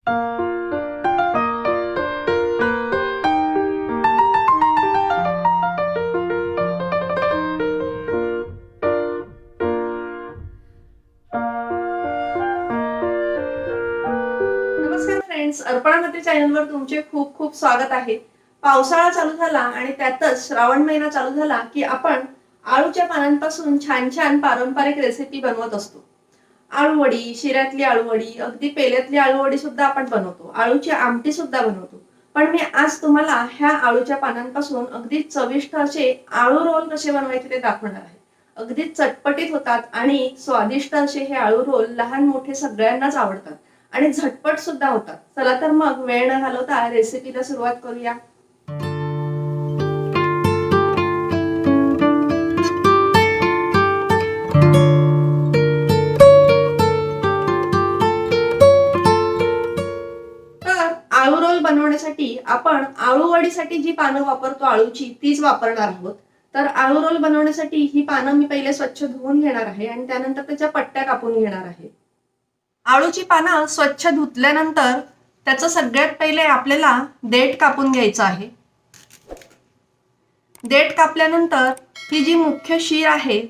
नमस्कार फ्रेंड्स, अर्पणामती चॅनलवर तुमचे खूप खूप स्वागत आहे। पावसाळा चालू झाला आणि त्यातच श्रावण महिना चालू झाला की आपण आळूच्या पानांपासून छान छान पारंपरिक रेसिपी बनवत असतो। आळूवडी, शिऱ्यातली आळूवडी, अगदी पेल्यातली आळूवडी सुद्धा आपण बनवतो। आळूची आमटी सुद्धा बनवतो। पण मी आज तुम्हाला ह्या आळूच्या पानांपासून अगदी चविष्ट असे आळू रोल कसे बनवायचे ते दाखवणार आहे। अगदी चटपटीत होतात आणि स्वादिष्ट असे हे आळू रोल लहान मोठे सगळ्यांनाच आवडतात आणि झटपट सुद्धा होतात। चला तर मग वेळ न घालवता रेसिपीला सुरुवात करूया। तर आळू रोल बनवण्यासाठी आपण आळूवडीसाठी जी पानं वापरतो आळूची तीच वापरणार आहोत। तर आळू रोल बनवण्यासाठी ही पानं मी पहिले स्वच्छ धुवून घेणार आहे आणि त्यानंतर त्याच्या पट्ट्या कापून घेणार आहे। आळूची पानं स्वच्छ धुतल्यानंतर त्याचं सगळ्यात पहिले आपल्याला देठ कापून घ्यायचं आहे। देठ कापल्यानंतर ही जी मुख्य शीर आहे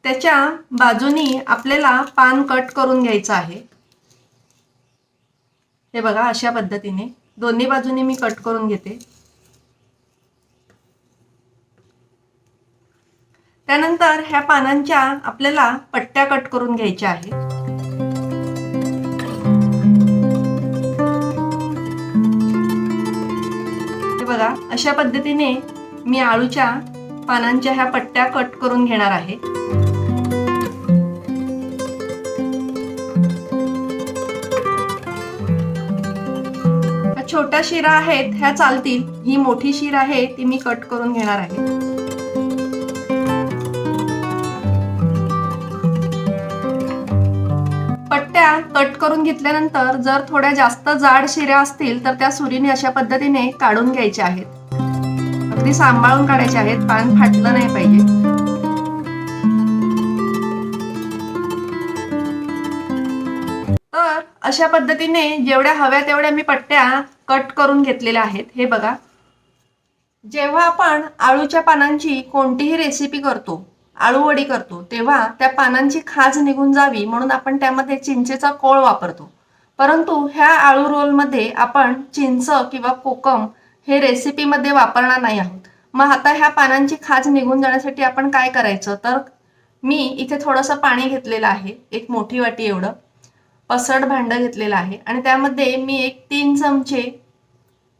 त्याच्या बाजूनी आपल्याला पान कट करून घ्यायचं आहे। हे बघा, अशा पद्धतीने दोन्ही बाजूनी मी कट करून घेते। त्यानंतर ह्या पानांच्या आपल्याला पट्ट्या कट करून घ्यायच्या आहेत। हे बघा, अशा पद्धतीने मी आळूच्या पानांच्या ह्या पट्ट्या कट करून घेणार आहे। ह्या छोट्या शिरा आहेत ह्या चालतील, ही मोठी शीर आहे ती मी कट करून घेणार आहे। पट्ट्या कट करून घेतल्यानंतर जर थोड्या जास्त जाड शिऱ्या असतील तर त्या सुरीने अशा पद्धतीने काढून घ्यायच्या आहेत। अगदी सांभाळून काढायचे आहेत, पान फाटलं नाही पाहिजे। तर अशा पद्धतीने जेवढ्या हव्या तेवढ्या मी पट्ट्या कट करून घेतलेल्या आहेत। हे बघा, जेव्हा आपण आळूच्या पानांची कोणतीही रेसिपी करतो, आळूवडी करतो, तेव्हा त्या पानांची खाज निघून जावी म्हणून आपण त्यामध्ये चिंचेचा कोळ वापरतो। परंतु ह्या आळू रोलमध्ये आपण चिंच किंवा कोकम हे रेसिपीमध्ये वापरणार नाही आहोत। मग आता ह्या पानांची खाज निघून जाण्यासाठी आपण काय करायचं, तर मी इथे थोडंसं पाणी घेतलेलं आहे, एक मोठी वाटी एवढं पसरट भांडं घेतलेलं आहे आणि त्यामध्ये मी एक 3 चमचे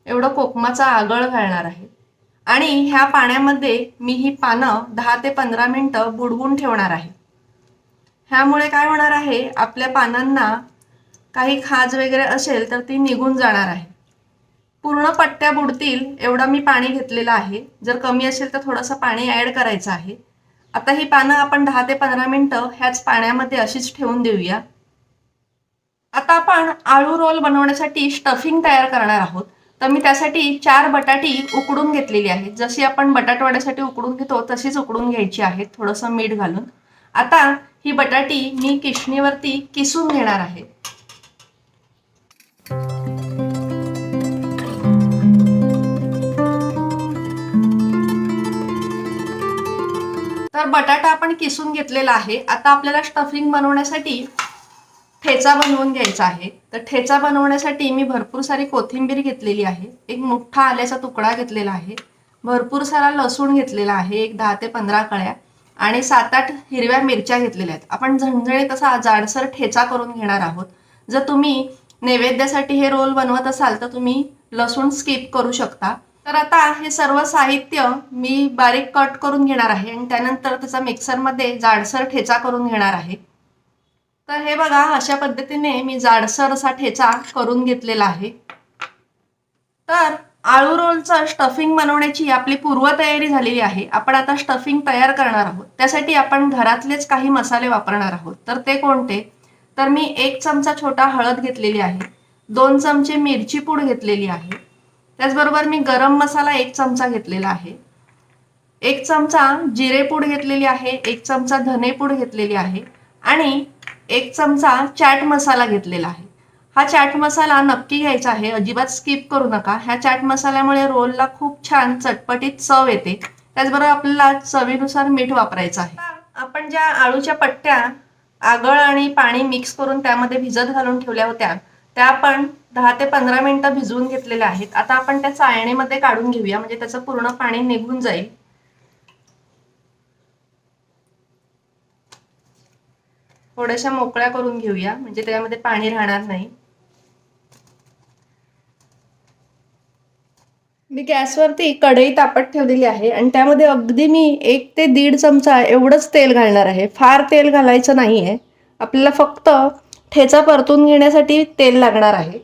एवढं कोकमाचा आगळ घालणार आहे आणि ह्या पाण्यामध्ये मी ही पानं 10 ते 15 मिनिटं बुडवून ठेवणार आहे। ह्यामुळे काय होणार आहे, आपल्या पानांना काही खाज वगैरे असेल तर ती निघून जाणार आहे। पूर्ण पट्ट्या बुडतील एवढं मी पाणी घेतलेलं आहे। जर कमी असेल तर थोडंसं पाणी ऍड करायचं आहे। आता ही पानं आपण 10 ते 15 मिनिटं ह्याच पाण्यामध्ये अशीच ठेवून देऊया। आता आपण आळू रोल बनवण्यासाठी स्टफिंग तयार करणार आहोत। तर मी त्यासाठी 4 बटाटी उकडून घेतलेली आहेत। जशी आपण बटाटवड्यासाठी उकडून घेतो तशीच उकडून घ्यायची आहेत, थोडंसं मीठ घालून। आता ही बटाटी मी किसणीवरती किसून घेणार आहे। तर बटाटा आपण किसून घेतलेला आहे। आता आपल्याला स्टफिंग बनवण्यासाठी ठेचा बनवून घ्यायचा आहे। तर ठेचा बनवण्यासाठी मी भरपूर सारी कोथिंबीर घेतलेली आहे, एक मोठा आल्याचा तुकडा घेतलेला आहे, भरपूर सारा लसूण घेतलेला आहे, एक 10 ते 15 कळ्या आणि 7-8 हिरव्या मिरच्या घेतलेल्या आहेत। आपण झणझणीत असा जाडसर ठेचा करून घेणार आहोत। जर तुम्ही नैवेद्यासाठी हे रोल बनवत असाल तर तुम्ही लसूण स्किप करू शकता। तर आता हे सर्व साहित्य मी बारीक कट करून घेणार आहे आणि त्यानंतर त्याचा मिक्सरमध्ये जाडसर ठेचा करून घेणार आहे। तर हे बघा, अशा पद्धतीने मी जाडसर असा ठेचा करून घेतलेला आहे। तर आळू रोलचं स्टफिंग बनवण्याची आपली पूर्वतयारी झालेली आहे। आपण आता स्टफिंग तयार करणार आहोत। त्यासाठी आपण घरातलेच काही मसाले वापरणार आहोत। तर ते कोणते, तर मी 1 चमचा छोटा हळद घेतलेली आहे, 2 चमचे मिरची पूड घेतलेली आहे, त्याचबरोबर मी गरम मसाला 1 चमचा घेतलेला आहे, 1 चमचा जिरे पूड घेतलेली आहे, 1 चमचा धने पूड घेतलेली आहे आणि 1 चमचा चाट मसाला घेतलेला आहे। हा चाट मसाला नक्की घ्यायचा आहे, अजिबात स्किप करू नका. ह्या चाट मसाल्यामुळे रोलला खूप छान चटपटीत चव येते. त्याचबरोबर आपल्याला चवीनुसार मीठ वापरायचं आहे. आपण ज्या आळूच्या पट्ट्या आगळ आणि पाणी मिक्स करून त्यामध्ये भिजत घालून ठेवल्या होत्या, त्या आपण 10 ते 15 मिनिटं भिजवून घेतलेल्या आहेत. आता आपण त्या चाळणीमध्ये काढून घेऊया, म्हणजे त्याचं पूर्ण पाणी निघून जाईल. थोड्याशा मोकळ्या करून घेऊया, म्हणजे त्यामध्ये पाणी राहणार नाही. मी गॅसवरती कढई तापत ठेवलेली आहे आणि त्यामध्ये अगदी मी 1 ते 1.5 चमचा एवढंच तेल घालणार आहे. फार तेल घालायचं नाहीये. आपल्याला फक्त ठेचा परतून घेण्यासाठी तेल लागणार आहे.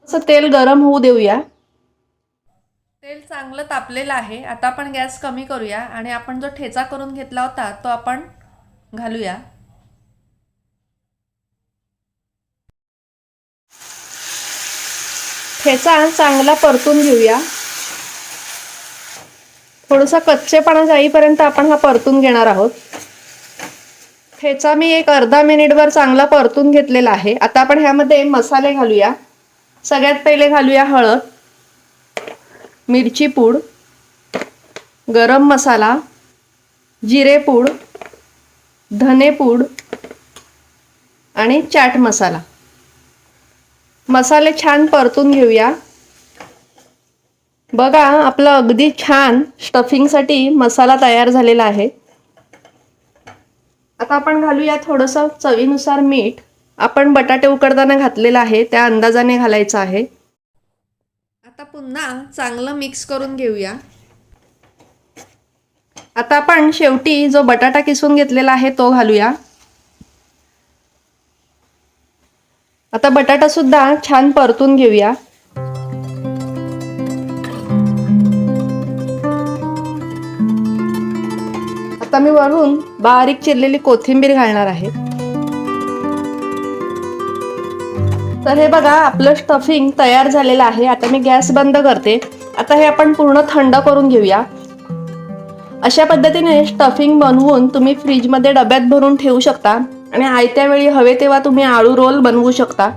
असं तेल गरम होऊ देऊया. तेल चांगलं तापलेलं आहे. आता आपण गॅस कमी करूया आणि आपण जो ठेचा करून घेतला होता तो आपण घालूया. ठेचा चांगला परतून घेऊया. थोडासा कच्चेपणा जाईपर्यंत आपण हा परतून घेणार आहोत. ठेचा मी एक अर्धा मिनिटभर चांगला परतून घेतलेला आहे. आता आपण ह्यामध्ये मसाले घालूया. सगळ्यात पहिले घालूया हळद, मिरची पूड, गरम मसाला, जिरे पूड, धने पूड आणि चाट मसाला. मसाले छान परतून घेऊया. बघा, आपलं अगदी छान स्टफिंगसाठी मसाला तयार झालेला आहे. आता आपण घालूया थोडंसं चवीनुसार मीठ. आपण बटाटे उकडताना घातलेलं आहे, त्या अंदाजाने घालायचं आहे. आता पुन्हा चांगलं मिक्स करून घेऊया. आता आपण शेवटी जो बटाटा किसून घेतलेला आहे तो घालूया. आता बटाटा सुद्धा छान परतून घेऊया. आता मी वरून बारीक चिरलेली कोथिंबीर घालणार आहे. तर हे बघा, आपलं स्टफिंग तयार झालेलं आहे. आता मी गॅस बंद करते. आता हे आपण पूर्ण थंड करून घेऊया. अशा पद्धतीने स्टफिंग बनवून तुम्ही फ्रीजमध्ये डब्यात भरून ठेवू शकता आणि आयत्या वेळी हवे तेव्हा तुम्ही आळू रोल बनवू शकता.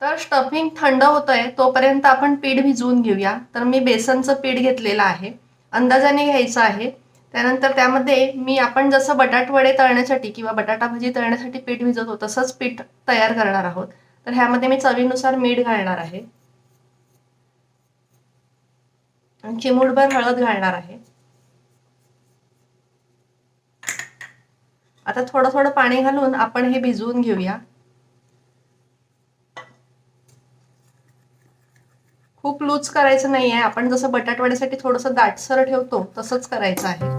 तर स्टफिंग थंड होतंय तोपर्यंत आपण पीठ भिजवून घेऊया. तर मी बेसनचं पीठ घेतलेलं आहे, अंदाजाने घ्यायचं आहे. त्यानंतर त्यामध्ये मी आपण जसं बटाटवडे तळण्यासाठी किंवा बटाटा भाजी तळण्यासाठी पीठ भिजवतो तसंच पीठ तयार करणार आहोत. तर ह्यामध्ये मी चवीनुसार मीठ घालणार आहे आणि चिमूटभर हळद घालणार आहे. आता थोडं थोडं पाणी घालून आपण हे भिजवून घेऊया. खूप लूज करायचं नाहीये. आपण जसं बटाटवड्यासाठी थोडंसं दाटसर ठेवतो तसंच करायचं आहे.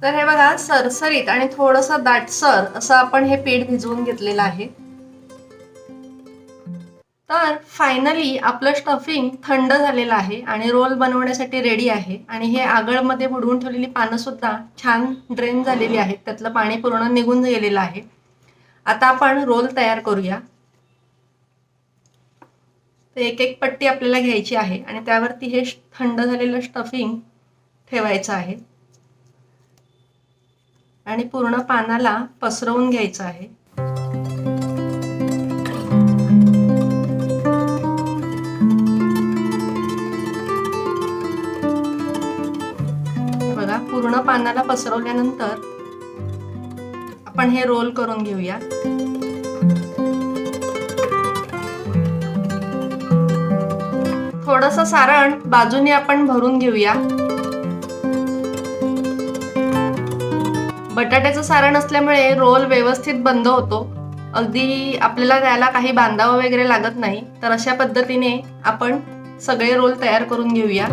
तर हे बघा, सरसरीत आणि थोडंसं दाटसर असं आपण हे पीठ भिजवून घेतलेलं आहे. तर फायनली आपलं स्टफिंग थंड झालेलं आहे आणि रोल बनवण्यासाठी रेडी आहे. आणि हे आगळमध्ये बुडवून ठेवलेली पानं सुद्धा छान ड्रेन झालेली आहेत, त्यातलं पाणी पूर्ण निघून गेलेलं आहे. आता आपण रोल तयार करूया. तर एक एक पट्टी आपल्याला घ्यायची आहे आणि त्यावरती हे थंड झालेलं स्टफिंग ठेवायचं आहे आणि पूर्ण पानाला पसरवून घ्यायचं आहे. बघा, पूर्ण पानाला पसरवल्यानंतर आपण हे रोल करून घेऊया. थोडंसं सारण बाजूने आपण भरून घेऊया. बटाट्याचं सारण असल्यामुळे रोल व्यवस्थित बंद होतो. अगदी आपल्याला त्याला काही बांधावं वगैरे लागत नाही. तर अशा पद्धतीने आपण सगळे रोल तयार करून घेऊया.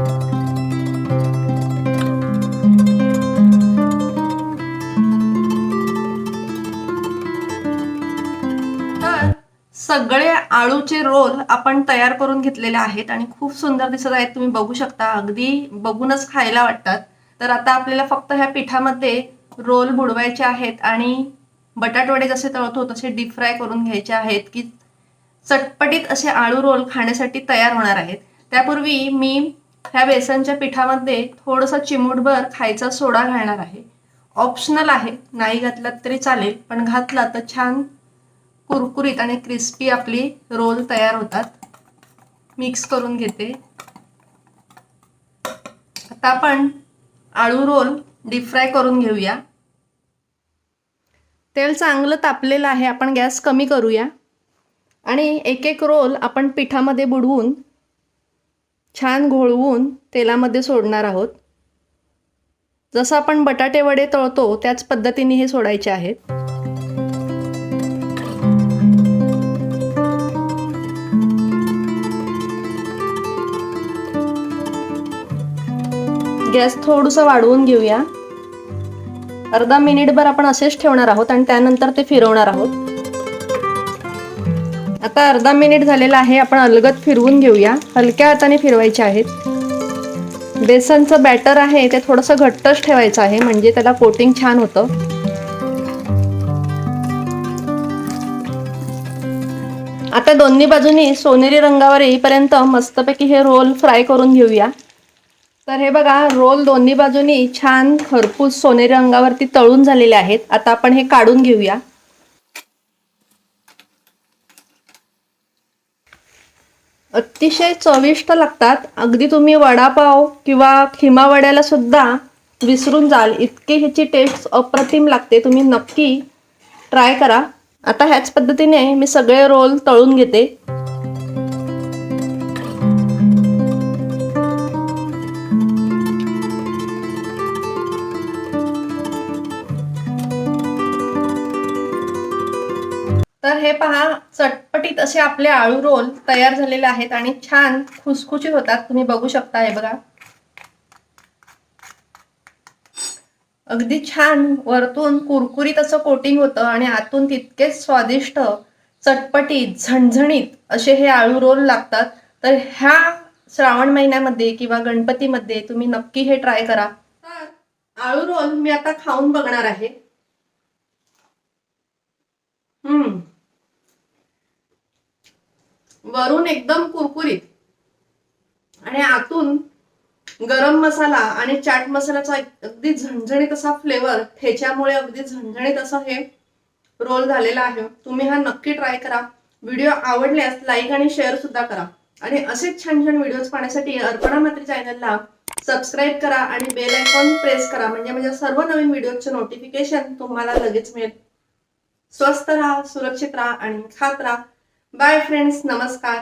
तर सगळे आळूचे रोल आपण तयार करून घेतलेले आहेत आणि खूप सुंदर दिसत आहेत. तुम्ही बघू शकता, अगदी बघूनच खायला वाटतात. तर आता आपल्याला फक्त ह्या पिठामध्ये रोल बुडवायचे आहेत आणि बटाटवडे जसे तळतो तसे डीप फ्राय करून घ्यायचे आहेत की चटपटीत असे आळू रोल खाण्यासाठी तयार होणार आहेत. त्यापूर्वी मी ह्या बेसनच्या पिठामध्ये थोडंसं चिमूटभर खायचा सोडा घालणार आहे. ऑप्शनल आहे, नाही घातलात तरी चालेल, पण घातला तर छान कुरकुरीत आणि क्रिस्पी आपली रोल तयार होतात. मिक्स करून घेते. आता आपण आळू रोल डीप फ्राय करून घेऊया. तेल चांगलं तापलेलं आहे, आपण गॅस कमी करूया आणि एक एक रोल आपण पिठामध्ये बुडवून छान घोळवून तेलामध्ये सोडणार आहोत. जसं आपण बटाटे वडे तळतो त्याच पद्धतीने हे सोडायचे आहेत. गॅस थोडंसं वाढवून घेऊया. अर्धा मिनिटभर आपण असेच ठेवणार आहोत आणि त्यानंतर ते फिरवणार आहोत. आता अर्धा मिनिट झालेला आहे, आपण अलगद फिरवून घेऊया. हलक्या हाताने फिरवायचे आहेत. बेसनचं बॅटर आहे ते थोडंसं घट्टच ठेवायचं आहे, म्हणजे त्याला कोटिंग छान होतं. आता दोन्ही बाजूनी सोनेरी रंगावर येईपर्यंत मस्तपैकी हे रोल फ्राय करून घेऊया. तर हे बघा, रोल दोन्ही बाजूनी छान खरपूस सोनेरी रंगावरती तळून झालेले आहेत. आता आपण हे काढून घेऊया. अतिशय चविष्ट लागतात. अगदी तुम्ही वडापाव किंवा खिमा वड्याला सुद्धा विसरून जाल इतकी ह्याची टेस्ट अप्रतिम लागते. तुम्ही नक्की ट्राय करा. आता ह्याच पद्धतीने मी सगळे रोल तळून घेते. तर हे पहा, चटपटीत असे आपले आळू रोल तयार झालेले आहेत आणि छान खुसखुशीत होतात. तुम्ही बघू शकता, हे बघा, अगदी छान वरतून कुरकुरीत असं कोटिंग होतं आणि आतून तितकेच स्वादिष्ट, चटपटीत, झणझणीत असे हे आळू रोल लागतात. तर ह्या श्रावण महिन्यामध्ये किंवा गणपतीमध्ये तुम्ही नक्की हे ट्राय करा. तर आळू रोल मी आता खाऊन बघणार आहे. वरून एकदम कुरकुरीत आणि आतून गरम मसाला आणि चाट मसाल्याचा अगदी झणझणीत असा फ्लेवर, ठेच्यामुळे अगदी झणझणीत असं हे रोल झालेला आहे. तुम्ही हा नक्की ट्राय करा. व्हिडिओ आवडल्यास लाईक आणि शेअर सुद्धा करा आणि असेच छान छान व्हिडिओज पाहण्यासाठी अर्पणा म्हात्रे चॅनलला सबस्क्राईब करा आणि बेल आयकॉन प्रेस करा, म्हणजे माझ्या सर्व नवीन व्हिडिओचे नोटिफिकेशन तुम्हाला लगेच मिळेल. स्वस्थ राहा, सुरक्षित राहा आणि खात राहा. बाय फ्रेंड्स, नमस्कार.